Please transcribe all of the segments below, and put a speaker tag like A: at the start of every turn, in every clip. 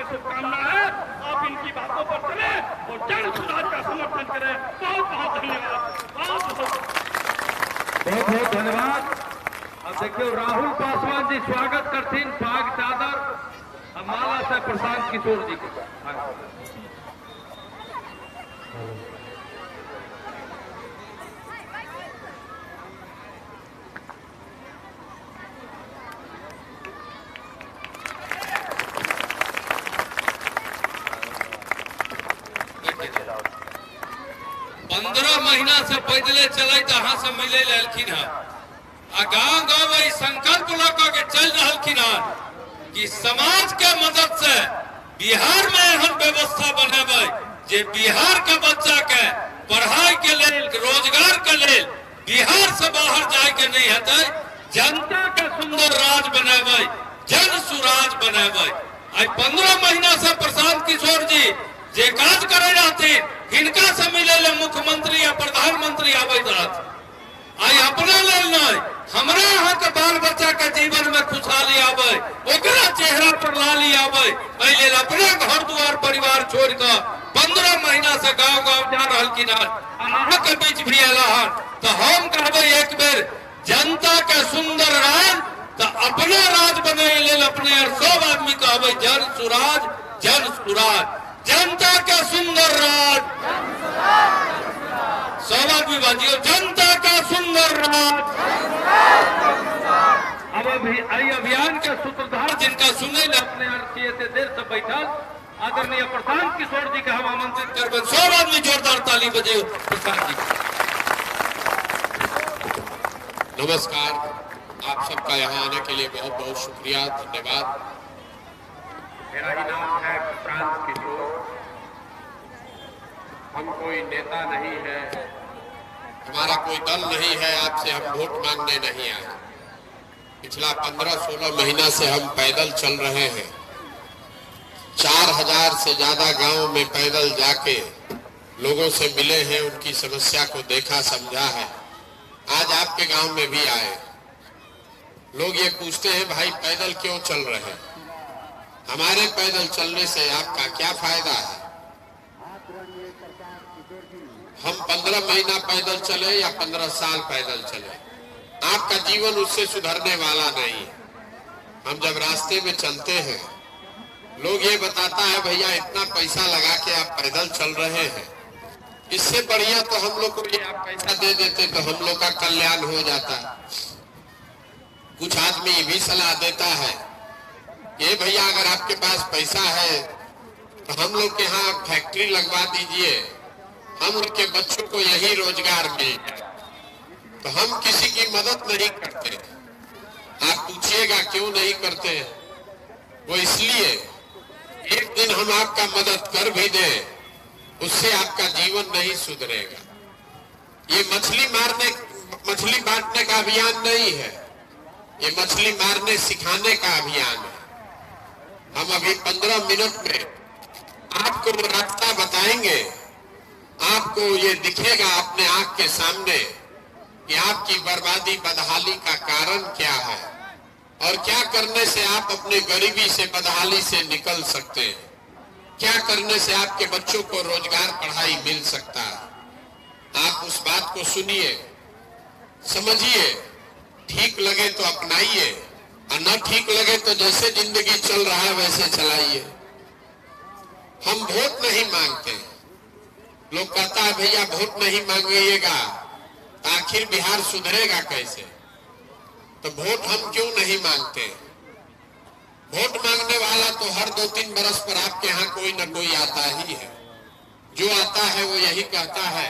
A: शुभकामना है। आप इनकी बातों पर चले और जन सुधार का समर्थन करें। बहुत बहुत धन्यवाद, बहुत बहुत धन्यवाद। अब देखियो राहुल पासवान जी स्वागत करथिन, पाग चादर माला से प्रशांत किशोर जी को। महीना से पैदले चले अहाँ से मिले लखिन है आ गाँव गाँव वही संकल्प लगा के चल रहलखिन है कि समाज के मदद से बिहार में एहन व्यवस्था बनेबे जे बिहार के बच्चा के पढ़ाई के लेल, रोजगार के लेल बिहार से बाहर जाए के नहीं हेतै। जनता के सुंदर राज बनेबे, जन सुराज बनेबे। आज 15 महीना से प्रशांत किशोर जी जे काज करे रहथिन हिनका से मिले ले मुख्यमंत्री या प्रधानमंत्री आवे रहत। आई अपना लेल नहीं, हमरा यहाँ के बाल बच्चा के जीवन में खुशहाली आवे, ओकरा चेहरा पर लाली आवे, पहले अपने घर द्वार परिवार छोड़ कर 15 महीना से गांव गांव जा रहलखिन हन। अहाँ के बीच भी एला हन तो हम कहबे एक बेर जनता के सुंदर राज तो अपना राज बने लेल अपने सब आदमी कहबे जन सुराज, जन सुराज, जनता का सुंदर राज। सब आदमी बाजियो जनता का सुंदर राज। अब अभियान के सूत्रधार जिनका सुने न अपने थे देर से बैठल आदरणीय प्रशांत किशोर जी का हम आमंत्रित करबे। सब आदमी जोरदार ताली बजे प्रशांत जी।
B: नमस्कार, आप सबका यहाँ आने के लिए बहुत बहुत शुक्रिया, धन्यवाद।
A: मेरा ही नाम है प्रशांत किशोर। हम कोई नेता नहीं है,
B: हमारा कोई दल नहीं है, आपसे हम वोट मांगने नहीं आए। पिछला 15-16 महीना से हम पैदल चल रहे हैं। 4000 से ज्यादा गांव में पैदल जाके लोगों से मिले हैं, उनकी समस्या को देखा समझा है। आज आपके गांव में भी आए। लोग ये पूछते हैं भाई पैदल क्यों चल रहे हैं? हमारे पैदल चलने से आपका क्या फायदा है? हम 15 महीना पैदल चले या 15 साल पैदल चले, आपका जीवन उससे सुधरने वाला नहीं है। हम जब रास्ते में चलते हैं लोग ये बताता है भैया इतना पैसा लगा के आप पैदल चल रहे हैं, इससे बढ़िया तो हम लोग को ये आप पैसा दे देते तो हम लोग का कल्याण हो जाता। कुछ आदमी ये भी सलाह देता है ये भैया अगर आपके पास पैसा है तो हम लोग के यहाँ फैक्ट्री लगवा दीजिए, हम उनके बच्चों को यही रोजगार मिल जाए। तो हम किसी की मदद नहीं करते। आप पूछिएगा क्यों नहीं करते? वो इसलिए एक दिन हम आपका मदद कर भी दें उससे आपका जीवन नहीं सुधरेगा। ये मछली बांटने का अभियान नहीं है, ये मछली मारने सिखाने का अभियान है। हम अभी 15 मिनट में आपको वो रास्ता बताएंगे, आपको ये दिखेगा अपने आंख के सामने कि आपकी बर्बादी बदहाली का कारण क्या है और क्या करने से आप अपने गरीबी से बदहाली से निकल सकते हैं, क्या करने से आपके बच्चों को रोजगार पढ़ाई मिल सकता है। आप उस बात को सुनिए, समझिए, ठीक लगे तो अपनाइए और न ठीक लगे तो जैसे जिंदगी चल रहा है वैसे चलाइए। हम वोट नहीं मांगते। लोग कहता है भैया वोट नहीं मांगिएगा तो आखिर बिहार सुधरेगा कैसे? तो वोट हम क्यों नहीं मांगते? वोट मांगने वाला तो हर 2-3 बरस पर आपके यहाँ कोई न कोई आता ही है। जो आता है वो यही कहता है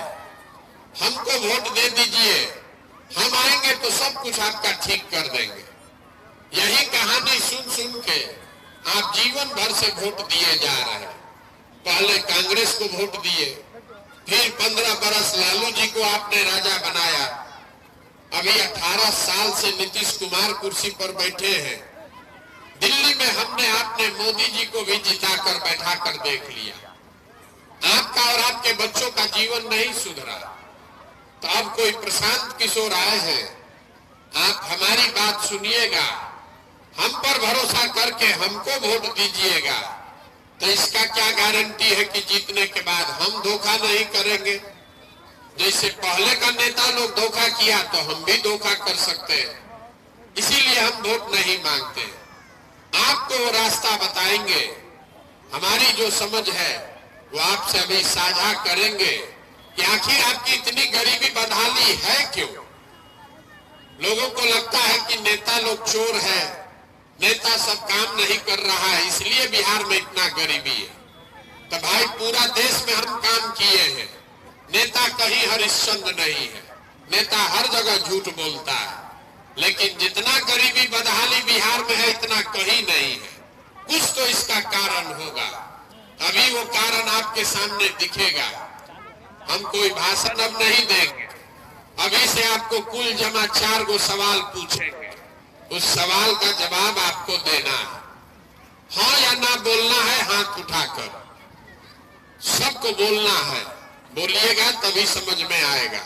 B: हमको वोट दे दीजिए, हम आएंगे तो सब कुछ आपका ठीक कर देंगे। यही कहानी सुन सुन के आप जीवन भर से वोट दिए जा रहे हैं। पहले कांग्रेस को वोट दिए, फिर 15 बरस लालू जी को आपने राजा बनाया, अभी 18 साल से नीतीश कुमार कुर्सी पर बैठे हैं। दिल्ली में हमने आपने मोदी जी को भी जिताकर बैठा कर देख लिया। आपका और आपके बच्चों का जीवन नहीं सुधरा। तो अब कोई प्रशांत किशोर आए हैं, आप हमारी बात सुनिएगा, हम पर भरोसा करके हमको वोट दीजिएगा। तो इसका क्या गारंटी है कि जीतने के बाद हम धोखा नहीं करेंगे? जैसे पहले का नेता लोग धोखा किया तो हम भी धोखा कर सकते हैं। इसीलिए हम वोट नहीं मांगते। आपको वो रास्ता बताएंगे। हमारी जो समझ है वो आपसे अभी साझा करेंगे कि आखिर आपकी इतनी गरीबी बदहाली है क्यों? लोगों को लगता है कि नेता लोग चोर है, नेता सब काम नहीं कर रहा है, इसलिए बिहार में इतना गरीबी है। तो भाई पूरा देश में हम काम किए हैं। नेता कहीं हरिश्चंद्र नहीं है, नेता हर जगह झूठ बोलता है, लेकिन जितना गरीबी बदहाली बिहार में है इतना कहीं नहीं है। कुछ तो इसका कारण होगा, अभी वो कारण आपके सामने दिखेगा। हम कोई भाषण अब नहीं देंगे, अभी से आपको कुल जमा 4 गो सवाल पूछेंगे। उस सवाल का जवाब आपको देना है, हाँ या ना बोलना है। हाथ उठाकर सबको बोलना है, बोलिएगा तभी समझ में आएगा।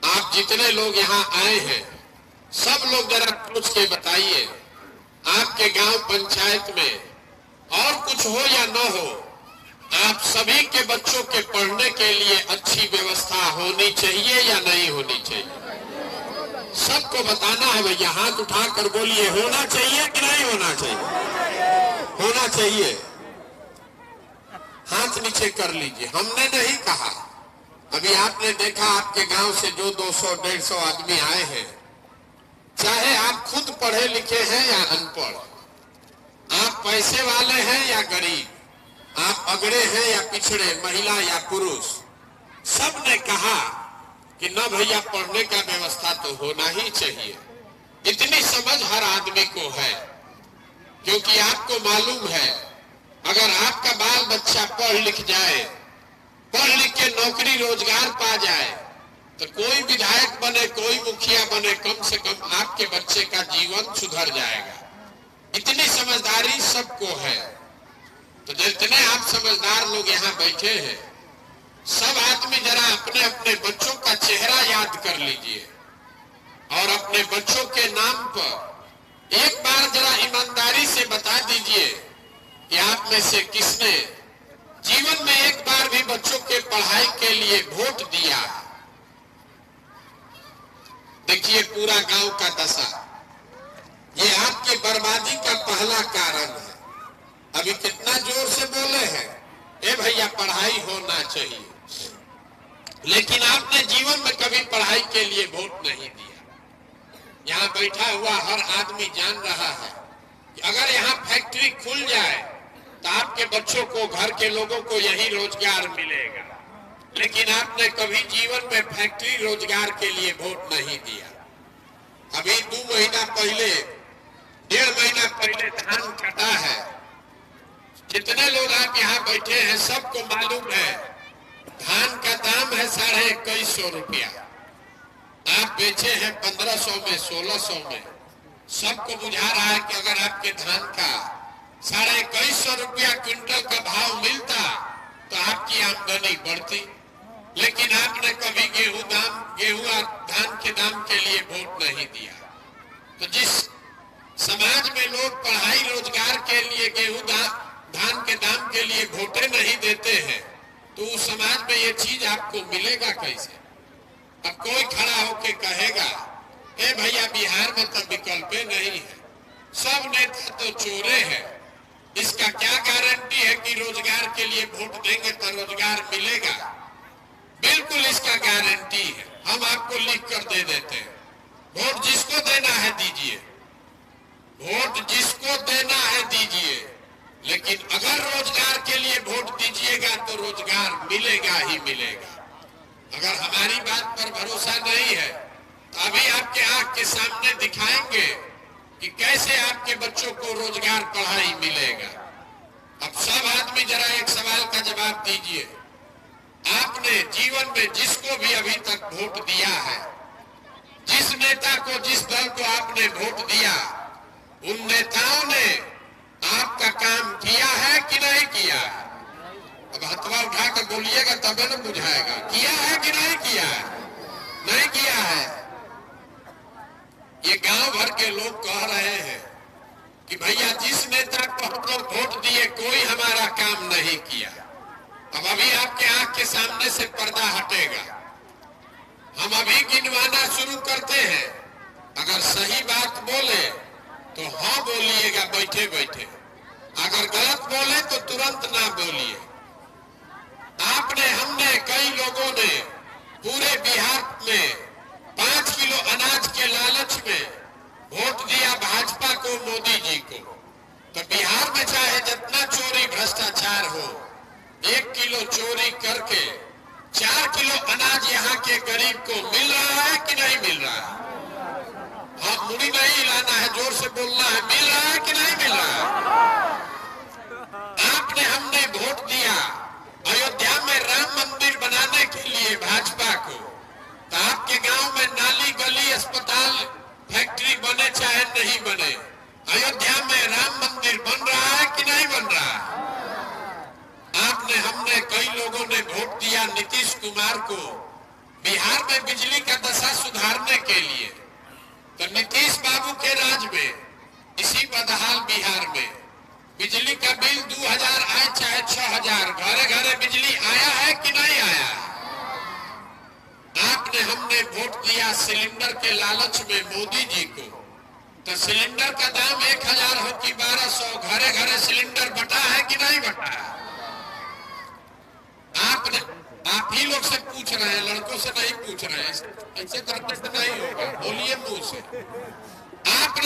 B: आप जितने लोग यहाँ आए हैं सब लोग जरा पूछ के बताइए, आपके गांव पंचायत में और कुछ हो या न हो, आप सभी के बच्चों के पढ़ने के लिए अच्छी व्यवस्था होनी चाहिए या नहीं होनी चाहिए? सबको बताना है भैया, हाथ उठाकर बोलिए, होना चाहिए कि नहीं होना चाहिए? होना चाहिए। हाथ नीचे कर लीजिए। हमने नहीं कहा, अभी आपने देखा आपके गांव से जो 200-150 आदमी आए हैं, चाहे आप खुद पढ़े लिखे हैं या अनपढ़, आप पैसे वाले हैं या गरीब, आप अगड़े हैं या पिछड़े, महिला या पुरुष, सब ने कहा कि न भैया पढ़ने का व्यवस्था तो होना ही चाहिए। इतनी समझ हर आदमी को है, क्योंकि आपको मालूम है अगर आपका बाल बच्चा पढ़ लिख जाए, पढ़ लिख के नौकरी रोजगार पा जाए, तो कोई विधायक बने, कोई मुखिया बने, कम से कम आपके बच्चे का जीवन सुधर जाएगा। इतनी समझदारी सबको है। तो जितने आप समझदार लोग यहाँ बैठे हैं, सब आदमी जरा अपने अपने बच्चों का चेहरा याद कर लीजिए और अपने बच्चों के नाम पर एक बार जरा ईमानदारी से बता दीजिए कि आप में से किसने जीवन में एक बार भी बच्चों के पढ़ाई के लिए वोट दिया। देखिए पूरा गांव का दशा, ये आपके बर्बादी का पहला कारण है। अभी कितना जोर से बोले हैं, ए भैया पढ़ाई होना चाहिए, लेकिन आपने जीवन में कभी पढ़ाई के लिए वोट नहीं दिया। यहाँ बैठा हुआ हर आदमी जान रहा है कि अगर यहाँ फैक्ट्री खुल जाए तो आपके बच्चों को, घर के लोगों को यही रोजगार मिलेगा, लेकिन आपने कभी जीवन में फैक्ट्री रोजगार के लिए वोट नहीं दिया। अभी 2 महीना पहले, 1.5 महीना पहले धान कटा है। जितने लोग आप यहाँ बैठे हैं सबको मालूम है धान का दाम है 2150 रुपया, आप बेचे हैं 1500 में, 1600 में। सबको बुझा रहा है कि अगर आपके धान का 2150 रुपया क्विंटल का भाव मिलता तो आपकी आमदनी बढ़ती, लेकिन आपने कभी गेहूं और धान के दाम के लिए वोट नहीं दिया। तो जिस समाज में लोग पढ़ाई रोजगार के लिए, गेहूं धान के दाम के लिए वोटे नहीं देते हैं, तो उस समाज में ये चीज आपको मिलेगा कैसे? अब कोई खड़ा होके कहेगा, ए भैया बिहार में तो विकल्प नहीं है, सब नेता तो चोरे हैं, इसका क्या गारंटी है कि रोजगार के लिए वोट देंगे तो रोजगार मिलेगा? बिल्कुल इसका गारंटी है, हम आपको लिख कर दे देते हैं। वोट जिसको देना है दीजिए, वोट जिसको देना है दीजिए, लेकिन अगर रोजगार के लिए वोट दीजिएगा तो रोजगार मिलेगा ही मिलेगा। अगर हमारी बात पर भरोसा नहीं है तो अभी आपके आंख के सामने दिखाएंगे कि कैसे आपके बच्चों को रोजगार, पढ़ाई मिलेगा। अब सब आदमी जरा एक सवाल का जवाब दीजिए, आपने जीवन में जिसको भी अभी तक वोट दिया है, जिस नेता को, जिस दल को आपने वोट दिया, उन नेताओं ने आपका काम किया है कि नहीं किया? अब हथवा उठा कर बोलिएगा तबे न बुझाएगा, किया है कि नहीं किया है? नहीं किया है। ये गांव भर के लोग कह रहे हैं कि भैया जिस नेता को हम लोग वोट दिए, कोई नहीं किया। अब अभी आपके आंख के सामने से पर्दा हटेगा, हम अभी गिनवाना शुरू करते हैं। अगर सही बात बोले तो हाँ बोलिएगा बैठे बैठे, अगर गलत बोले तो तुरंत ना बोलिए। हमने कई लोगों ने पूरे बिहार में 5 किलो अनाज के लालच में वोट दिया भाजपा को, मोदी जी को। तो बिहार में चाहे जितना चोरी भ्रष्टाचार हो, 1 किलो चोरी करके 4 किलो अनाज यहाँ के गरीब को मिल रहा है कि नहीं मिल रहा है? हाँ, मुड़ी नहीं हिलाना है, जोर से बोलना है, मिल रहा है कि नहीं मिल रहा है? हमने वोट दिया अयोध्या में राम मंदिर बनाने के लिए भाजपा को, तो आपके गांव में नाली गली अस्पताल फैक्ट्री बने चाहे नहीं बने, अयोध्या में राम मंदिर बन रहा है कि नहीं बन रहा है? हमने कई लोगों ने वोट दिया नीतीश कुमार को बिहार में बिजली का दशा सुधारने के लिए। तो नीतीश बाबू के राज में इसी बदहाल बिहार में बिजली का बिल 2000 आए चाहे 6000, घरे घरे बिजली आया है कि नहीं आया? हमने वोट दिया सिलेंडर के लालच में मोदी जी को, तो सिलेंडर का दाम 1000 हो कि 1200, घरे घरे सिलेंडर बटा है कि नहीं बटा है? आप ही लोग से पूछ रहे हैं, लड़कों से नहीं पूछ रहे हैं, ऐसे करने से नहीं होगा, बोलिए मुंह से।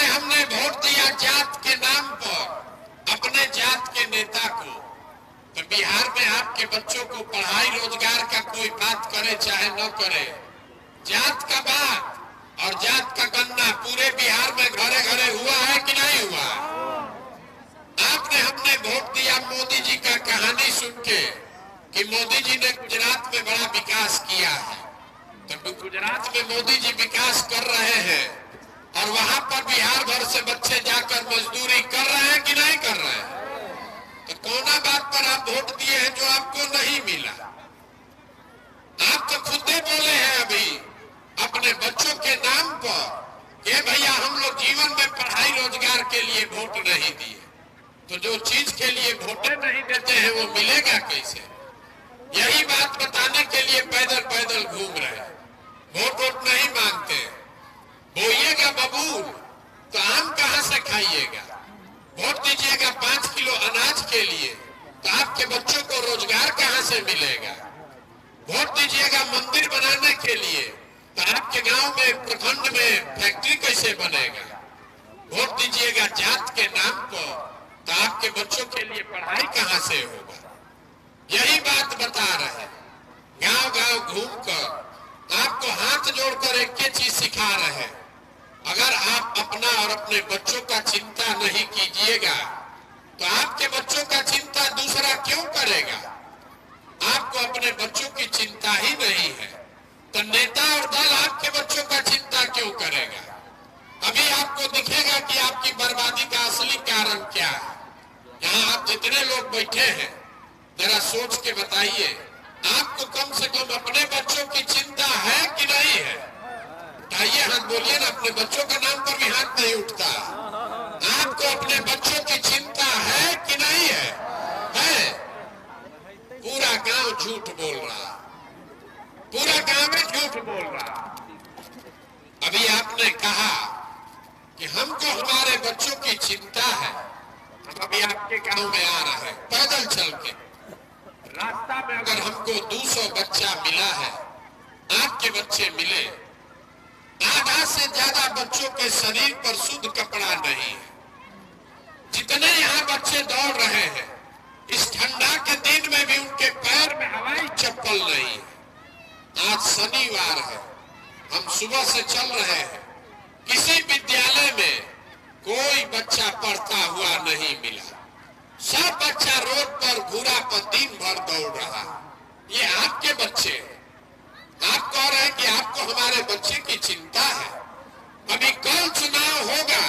B: हमने वोट दिया जात के नाम पर अपने जात के नेता को, तो बिहार में आपके बच्चों को पढ़ाई रोजगार का कोई बात करे चाहे न करे, जात का बात और जात का गन्ना पूरे बिहार में घरे घरे हुआ है कि नहीं हुआ? हमने वोट दिया मोदी जी का कहानी सुन के कि मोदी जी ने गुजरात में बड़ा विकास किया है। तो गुजरात में मोदी जी विकास कर रहे हैं और वहां पर बिहार भर से बच्चे जाकर मजदूरी कर रहे हैं कि नहीं कर रहे हैं? तो कौन बात पर आप वोट दिए हैं जो आपको नहीं मिला? आप तो खुद ही बोले हैं अभी अपने बच्चों के नाम पर, ये भैया हम लोग जीवन में पढ़ाई रोजगार के लिए वोट नहीं दिए, तो जो चीज के लिए वोटे नहीं देते हैं वो मिलेगा कैसे? यही बात बताने के लिए पैदल पैदल घूम रहे हैं, वोट नहीं मांगते। बोइएगा बबूल तो आम कहां से खाइएगा? वोट दीजिएगा 5 किलो अनाज के लिए, तो आपके बच्चों को रोजगार कहां से मिलेगा? वोट दीजिएगा मंदिर बनाने के लिए, तो आपके गांव में प्रखंड में फैक्ट्री कैसे बनेगा? वोट दीजिएगा जात के नाम पर, तो आपके बच्चों के लिए पढ़ाई कहां से होगा? यही बात बता रहे, गांव गांव घूमकर आपको हाथ जोड़कर एक चीज सिखा रहे, अगर आप अपना और अपने बच्चों का चिंता नहीं कीजिएगा तो आपके बच्चों का चिंता दूसरा क्यों करेगा? आपको अपने बच्चों की चिंता ही नहीं है, तो नेता और दल आपके बच्चों का चिंता क्यों करेगा? अभी आपको दिखेगा कि आपकी बर्बादी का असली कारण क्या है। यहाँ आप जितने लोग बैठे हैं जरा सोच के बताइए, आपको कम से कम अपने बच्चों की चिंता है कि नहीं है? उठाइए हाथ, बोलिए ना, अपने बच्चों के नाम पर भी हाथ नहीं उठता। आपको अपने बच्चों की चिंता है कि नहीं है? है? पूरा गांव झूठ बोल रहा, पूरा गांव में झूठ बोल रहा। अभी आपने कहा कि हमको हमारे बच्चों की चिंता है, हम अभी आपके गांव में आ रहे हैं पैदल चल के, रास्ता में अगर हमको 200 बच्चा मिला है, आपके बच्चे मिले, आधा से ज्यादा बच्चों के शरीर पर शुद्ध कपड़ा नहीं है। जितने यहाँ बच्चे दौड़ रहे हैं, इस ठंडा के दिन में भी उनके पैर में हवाई चप्पल नहीं है। आज शनिवार है, हम सुबह से चल रहे हैं, किसी विद्यालय में कोई बच्चा पढ़ता हुआ नहीं मिला, सब बच्चा रोड पर घूरा पर दिन भर दौड़ रहा। ये आपके बच्चे हैं, आप कह रहे हैं कि आपको हमारे बच्चे की चिंता है। अभी कल चुनाव होगा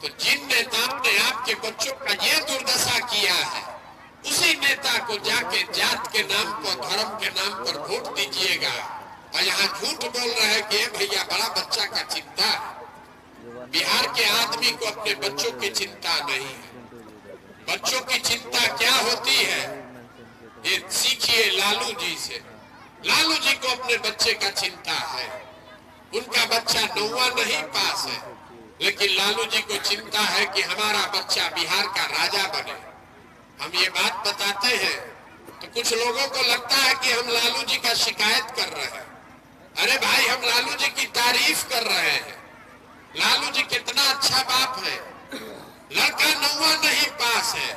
B: तो जिन नेताओं ने आपके बच्चों का ये दुर्दशा किया है, उसी नेता को जाके जात के नाम पर, धर्म के नाम पर वोट दीजिएगा। और यहाँ झूठ बोल रहे हैं कि भैया बड़ा बच्चा का चिंता है। बिहार के आदमी को अपने बच्चों की चिंता नहीं है। बच्चों की चिंता क्या होती है ये सीखिए लालू जी से। लालू जी को अपने बच्चे का चिंता है। उनका बच्चा 9वां नहीं पास है, लेकिन लालू जी को चिंता है कि हमारा बच्चा बिहार का राजा बने। हम ये बात बताते हैं तो कुछ लोगों को लगता है कि हम लालू जी का शिकायत कर रहे हैं। अरे भाई, हम लालू जी की तारीफ कर रहे हैं। लालू जी कितना अच्छा बाप है। लड़का 9वां नहीं पास है,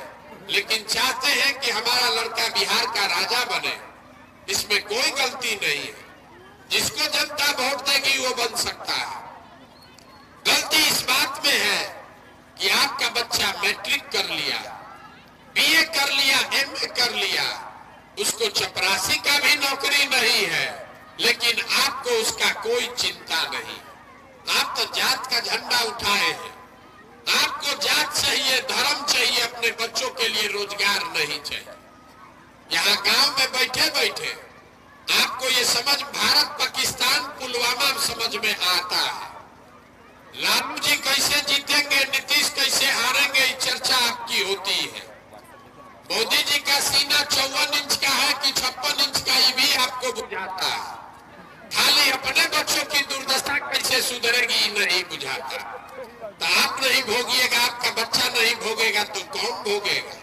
B: लेकिन चाहते हैं कि हमारा लड़का बिहार का राजा बने। इसमें कोई गलती नहीं है। जिसको जनता वोट देगी वो बन सकता है। गलती इस बात में है कि आपका बच्चा मैट्रिक कर लिया, बीए कर लिया, एमए कर लिया, उसको चपरासी का भी नौकरी नहीं है, लेकिन आपको उसका कोई चिंता नहीं। आप तो जात का झंडा उठाए हैं। आपको जात चाहिए, धर्म चाहिए, अपने बच्चों के लिए रोजगार नहीं चाहिए। यहाँ गांव में बैठे बैठे आपको ये समझ भारत पाकिस्तान पुलवामा समझ में आता है। लालू जी कैसे जीतेंगे, नीतीश कैसे हारेंगे, ये चर्चा आपकी होती है। मोदी जी का सीना 54 इंच का है कि 56 इंच का, ये भी आपको बुझाता है। खाली अपने बच्चों की दुर्दशा कैसे सुधरेगी नहीं बुझाता। तो आप नहीं भोगिएगा, आपका बच्चा नहीं भोगेगा तो कौन भोगेगा?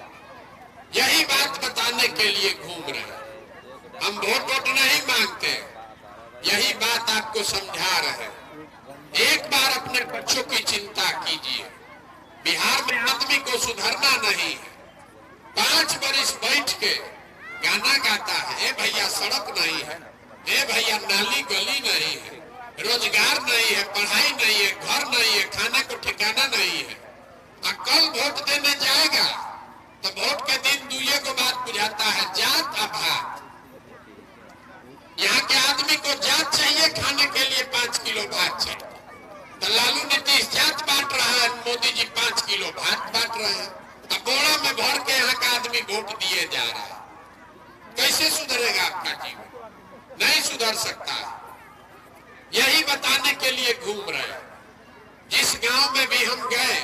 B: यही बात बताने के लिए घूम रहे हैं। हम वोट नहीं मांगते, यही बात आपको समझा रहे हैं। एक बार अपने बच्चों की चिंता कीजिए। बिहार में आदमी को सुधरना नहीं है। 5 बरिस बैठ के गाना गाता है, ए भैया सड़क नहीं है, ए भैया नाली गली नहीं है, रोजगार नहीं है, पढ़ाई नहीं है, घर नहीं है, खाने को ठिकाना नहीं है। कल वोट देने जाएगा तो वोट के दिन दुए को बात बुझाता है, जात अभात। यहाँ के आदमी को जात चाहिए, खाने के लिए 5 किलो भात चाहिए। तो लालू नीतीश जात बांट रहा है, मोदी जी 5 किलो भात बांट रहे हैं। अब बोरा में भर के यहाँ का आदमी वोट दिए जा रहा है। कैसे सुधरेगा आपका जीवन? नहीं सुधर सकता। यही बताने के लिए घूम रहे हैं। जिस गांव में भी हम गए,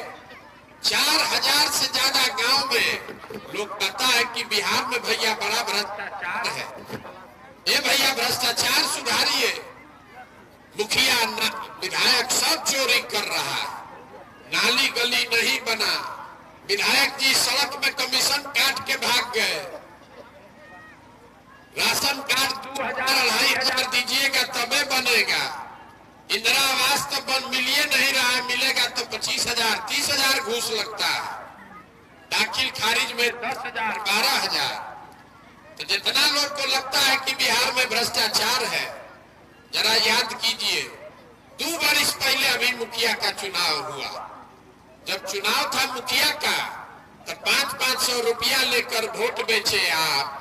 B: 4000 से ज्यादा गांव में लोग पता है कि बिहार में भैया बड़ा भ्रष्टाचार है। ये भैया भ्रष्टाचार सुधारिए। मुखिया विधायक सब चोरी कर रहा है, नाली गली नहीं बना। विधायक जी सड़क में कमीशन काट के भाग गए। राशन कार्ड 2000-2500 दीजिएगा तबे बनेगा। इंदिरा आवास तो बन मिलिए नहीं रहा है, मिलेगा तो 25,000-30,000 घूस लगता है। दाखिल खारिज में 10,000 12,000। तो जितना लोग को लगता है कि बिहार में भ्रष्टाचार है, जरा याद कीजिए 2 बरिस पहले अभी मुखिया का चुनाव हुआ। जब चुनाव था मुखिया का तो 500-500 रुपया लेकर वोट बेचे आप।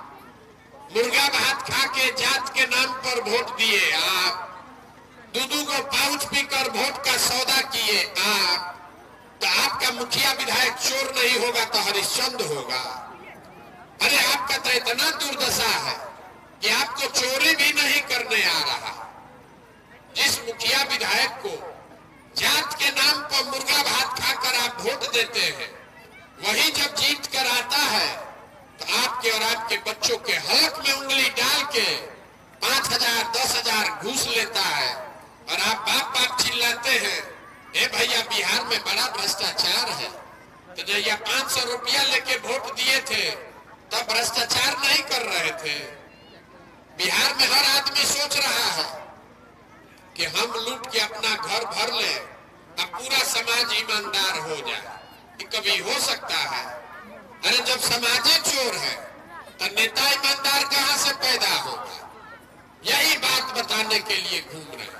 B: मुर्गा भात खा के जात के नाम पर वोट दिए आप। 2-2 को पाउच पीकर वोट का सौदा किए आप। तो आपका मुखिया विधायक चोर नहीं होगा तो हरिश्चंद्र होगा। अरे आपका तो इतना दुर्दशा है कि आपको चोरी भी नहीं करने आ रहा। जिस मुखिया विधायक को जात के नाम पर मुर्गा भात खाकर आप वोट देते हैं, वही जब जीत कर आता है तो आपके और आपके बच्चों के हलक में उंगली डाल के 5,000-10,000 घूस लेता है। और आप बाप बाप चिल्लाते हैं, ए भैया बिहार में बड़ा भ्रष्टाचार है। तो जब यह 500 रुपया लेके वोट दिए थे तब भ्रष्टाचार नहीं कर रहे थे। बिहार में हर आदमी सोच रहा है कि हम लूट के अपना घर भर ले, अब पूरा समाज ईमानदार हो जाए। ये कभी हो सकता है? अरे जब समाज चोर है तो नेता ईमानदार कहां से पैदा होगा? यही बात बताने के लिए घूम रहे हैं।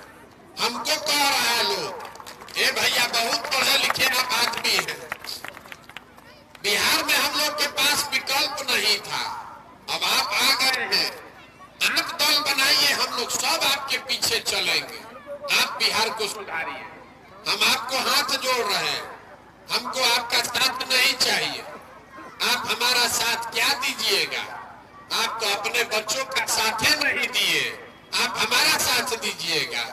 B: हमको कह रहा है लोग, ए भैया बहुत पढ़े लिखे आप आदमी हैं। बिहार में हम लोग के पास विकल्प नहीं था, अब आप आ गए हैं। आप दल बनाइए, हम लोग सब आपके पीछे चलेंगे। आप बिहार को सुधारिए। हम आपको हाथ जोड़ रहे हैं। हमको आपका साथ नहीं चाहिए। आप हमारा साथ क्या दीजिएगा? आप तो अपने बच्चों का साथ नहीं दिए, आप हमारा साथ दीजिएगा।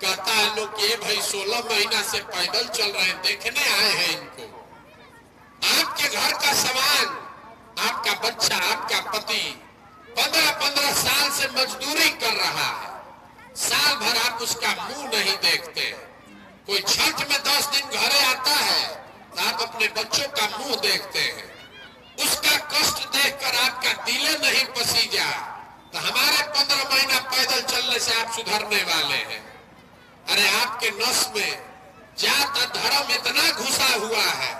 B: कहता है लोग ये भाई 16 महीना से पैदल चल रहे हैं, देखने आए हैं इनको। आपके घर का सवाल पति 15-15 साल से मजदूरी कर रहा है, साल भर आप उसका मुंह नहीं देखते। कोई छठ में 10 दिन घरे आता है तो आप अपने बच्चों का मुंह देखते हैं। उसका कष्ट देखकर आपका दिल नहीं पसीजा तो हमारे 15 महीना पैदल चलने से आप सुधरने वाले हैं। अरे आपके नस में जात धर्म इतना घुसा हुआ है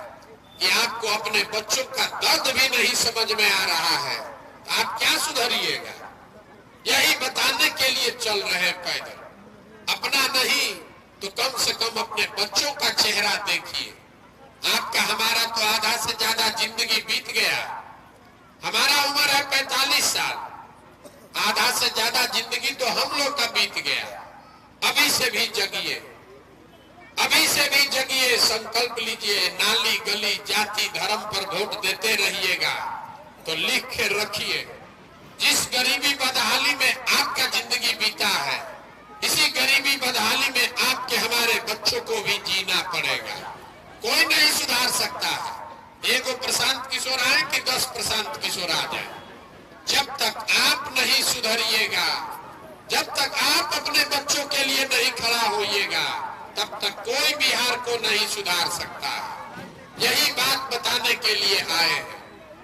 B: कि आपको अपने बच्चों का दर्द भी नहीं समझ में आ रहा है, तो आप क्या सुधरिएगा? यही बताने के लिए चल रहे पैदल, अपना नहीं तो कम से कम अपने बच्चों का चेहरा देखिए। आपका हमारा तो आधा से ज्यादा जिंदगी बीत गया। हमारा उम्र है 45 साल, आधा से ज्यादा जिंदगी तो हम लोग का बीत गया। अभी से भी जगिए, अभी से भी जगिए, संकल्प लीजिए। नाली गली जाति धर्म पर वोट देते रहिएगा तो लिख के रखिए, जिस गरीबी बदहाली में आपका जिंदगी बीता है, इसी गरीबी बदहाली में आपके हमारे बच्चों को भी जीना पड़ेगा। कोई नहीं सुधार सकता है। एगो प्रशांत किशोर आए कि 10 प्रशांत किशोर आ जाए, जब तक आप नहीं सुधरिएगा, जब तक आप अपने बच्चों के लिए नहीं खड़ा होइएगा, तब तक कोई बिहार को नहीं सुधार सकता। यही बात बताने के लिए आए हैं।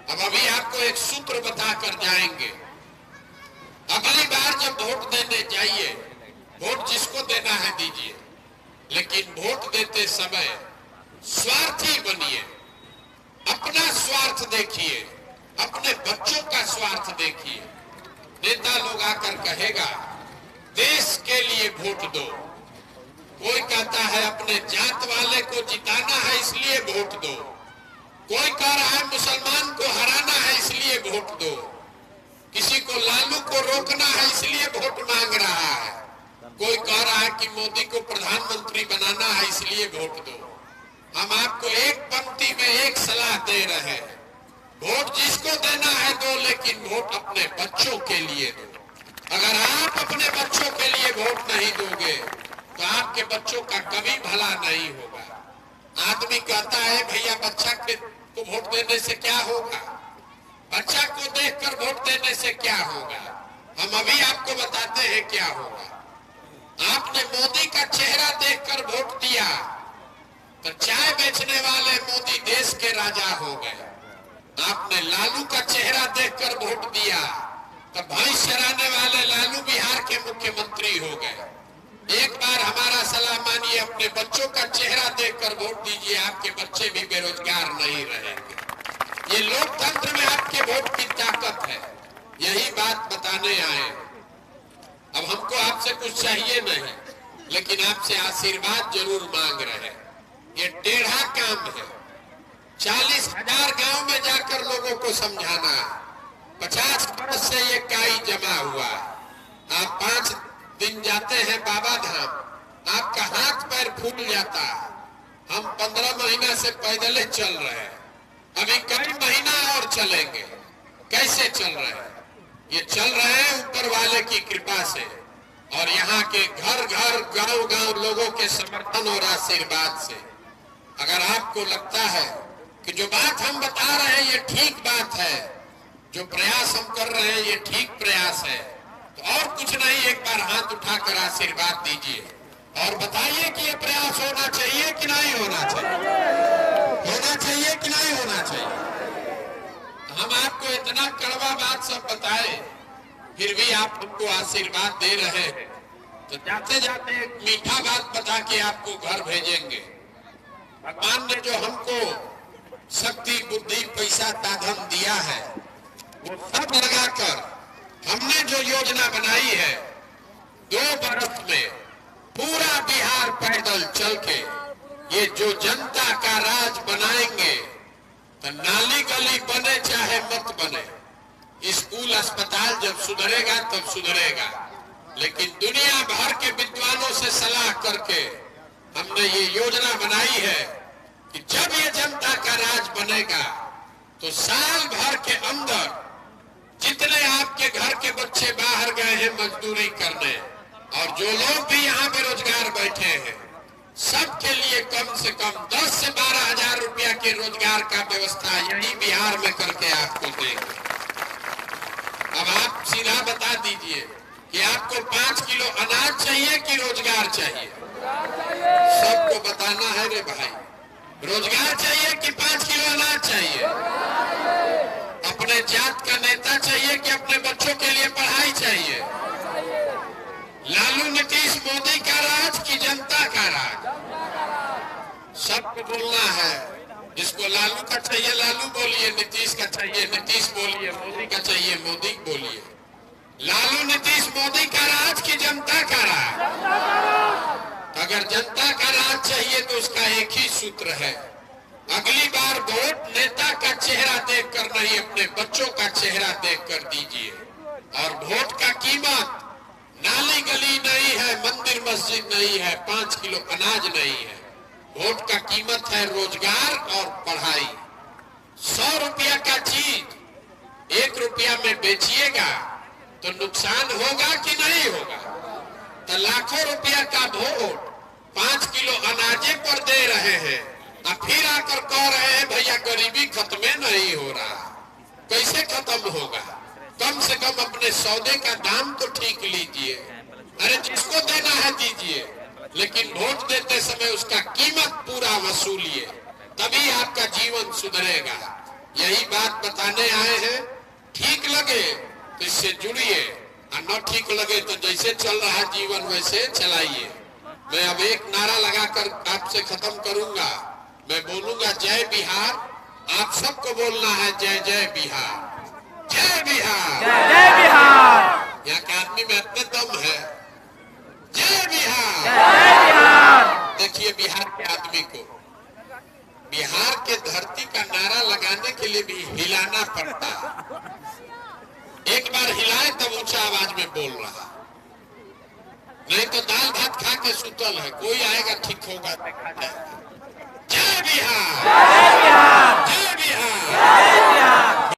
B: अब अभी आपको एक सूत्र बताकर जाएंगे। अगली बार जब वोट देने जाइए, वोट जिसको देना है दीजिए, लेकिन वोट देते समय स्वार्थी बनिए। अपना स्वार्थ देखिए, अपने बच्चों का स्वार्थ देखिए। नेता लोग आकर कहेगा देश के लिए वोट दो, कोई कहता है अपने जात वाले को जिताना है इसलिए वोट दो, कोई कह रहा है मुसलमान को हराना है इसलिए वोट दो, किसी को लालू को रोकना है इसलिए वोट मांग रहा है, कोई कह रहा है कि मोदी को प्रधानमंत्री बनाना है इसलिए वोट दो। हम आपको एक पंक्ति में एक सलाह दे रहे हैं, वोट जिसको देना है दो, लेकिन वोट अपने बच्चों के लिए दो। अगर आप अपने बच्चों के लिए वोट नहीं दोगे तो आपके बच्चों का कभी भला नहीं होगा। आदमी कहता है भैया बच्चा को वोट देने से क्या होगा, बच्चा को देखकर वोट देने से क्या होगा। हम अभी आपको बताते हैं क्या होगा। आपने मोदी का चेहरा देखकर वोट दिया तो चाय बेचने वाले मोदी देश के राजा हो गए। आपने लालू का चेहरा देखकर वोट दिया तो भैंस चराने वाले लालू बिहार के मुख्यमंत्री हो गए। एक बार हमारा सलाह मानिए, अपने बच्चों का चेहरा देखकर वोट दीजिए, आपके बच्चे भी बेरोजगार नहीं रहेंगे। ये लोकतंत्र में आपके वोट की ताकत है। यही बात बताने आए। अब हमको आपसे कुछ चाहिए नहीं, लेकिन आपसे आशीर्वाद जरूर मांग रहे हैं। ये टेढ़ा काम है। 40,000 गांव में जाकर लोगों को समझाना है। 50 वर्ष से ये काई जमा हुआ। आप 5 दिन जाते हैं बाबा धाम, आपका हाथ पैर फूल जाता है। हम 15 महीना से पैदल चल रहे हैं, अभी कई महीना और चलेंगे। कैसे चल रहे हैं? ये चल रहे हैं ऊपर वाले की कृपा से और यहाँ के घर घर गांव गांव लोगों के समर्थन और आशीर्वाद से। अगर आपको लगता है कि जो बात हम बता रहे हैं ये ठीक बात है, जो प्रयास हम कर रहे हैं ये ठीक प्रयास है, तो और कुछ नहीं, एक बार हाथ उठाकर आशीर्वाद दीजिए और बताइए कि ये प्रयास होना चाहिए कि नहीं होना चाहिए, होना चाहिए कि नहीं होना चाहिए। हम आपको इतना कड़वा बात सब बताए, फिर भी आप हमको आशीर्वाद दे रहे हैं, तो जाते जाते एक मीठा बात बता के आपको घर भेजेंगे। भगवान ने जो हमको शक्ति बुद्धि पैसा साधन दिया है वो सब लगाकर हमने जो योजना बनाई है, 2 बरस में पूरा बिहार पैदल चल के ये जो जनता का राज बनाएंगे, तो नाली गली बने चाहे मत बने, स्कूल अस्पताल जब सुधरेगा तब सुधरेगा। लेकिन दुनिया भर के विद्वानों से सलाह करके हमने ये योजना बनाई है कि जब ये जनता का राज बनेगा तो साल भर के अंदर जितने आपके घर के बच्चे बाहर गए हैं मजदूरी करने और जो लोग भी यहाँ बेरोजगार बैठे हैं, सबके लिए कम से कम 10 से 12 हजार रुपया के रोजगार का व्यवस्था यही बिहार में करके आपको देंगे। आप सीधा बता दीजिए कि आपको 5 किलो अनाज चाहिए कि रोजगार चाहिए? सबको बताना है रे भाई, रोजगार चाहिए कि 5 किलो अनाज चाहिए? अपने जात का नेता चाहिए कि अपने बच्चों के लिए पढ़ाई चाहिए? लालू नीतीश मोदी का राज कि जनता का राज? सबको बोलना है। जिसको लालू का चाहिए लालू बोलिए, नीतीश का चाहिए नीतीश बोलिए, मोदी का चाहिए मोदी बोलिए। लालू नीतीश मोदी का राज कि जनता का राज? अगर जनता का राज चाहिए तो उसका एक ही सूत्र है, अगली बार वोट नेता का चेहरा देखकर नहीं, अपने बच्चों का चेहरा देखकर दीजिए। और वोट का कीमत नाली गली नहीं है, मंदिर मस्जिद नहीं है, 5 किलो अनाज नहीं है। वोट का कीमत है रोजगार और पढ़ाई। 100 रुपया का चीज 1 रुपया में बेचिएगा तो नुकसान होगा कि नहीं होगा? तो लाखों रुपया का वोट 5 किलो अनाजे पर दे रहे हैं और फिर आकर कह रहे हैं भैया गरीबी खत्म नहीं हो रहा। कैसे खत्म होगा? कम से कम अपने सौदे का दाम तो ठीक लीजिए। अरे जिसको देना है दीजिए, लेकिन वोट देते समय उसका कीमत पूरा वसूलिए, तभी आपका जीवन सुधरेगा। यही बात बताने आए हैं। ठीक लगे तो इससे जुड़िए और न ठीक लगे तो जैसे चल रहा जीवन वैसे चलाइए। मैं अब एक नारा लगाकर आपसे खत्म करूंगा। मैं बोलूंगा जय बिहार, आप सबको बोलना है जय जय बिहार, जय बिहार,
C: जय बिहार।
B: यहाँ के आदमी में इतने दम है। जय बिहार,
C: जय बिहार।
B: देखिए बिहार के आदमी को बिहार के धरती का नारा लगाने के लिए भी हिलाना पड़ता है। एक बार हिलाए तब ऊंचा आवाज में बोल रहा, नहीं तो दाल भात खा के सुतल है। कोई आएगा ठीक होगा देखा जाएगा। जय बिहार,
C: जय बिहार,
B: जय बिहार,
C: जय बिहार।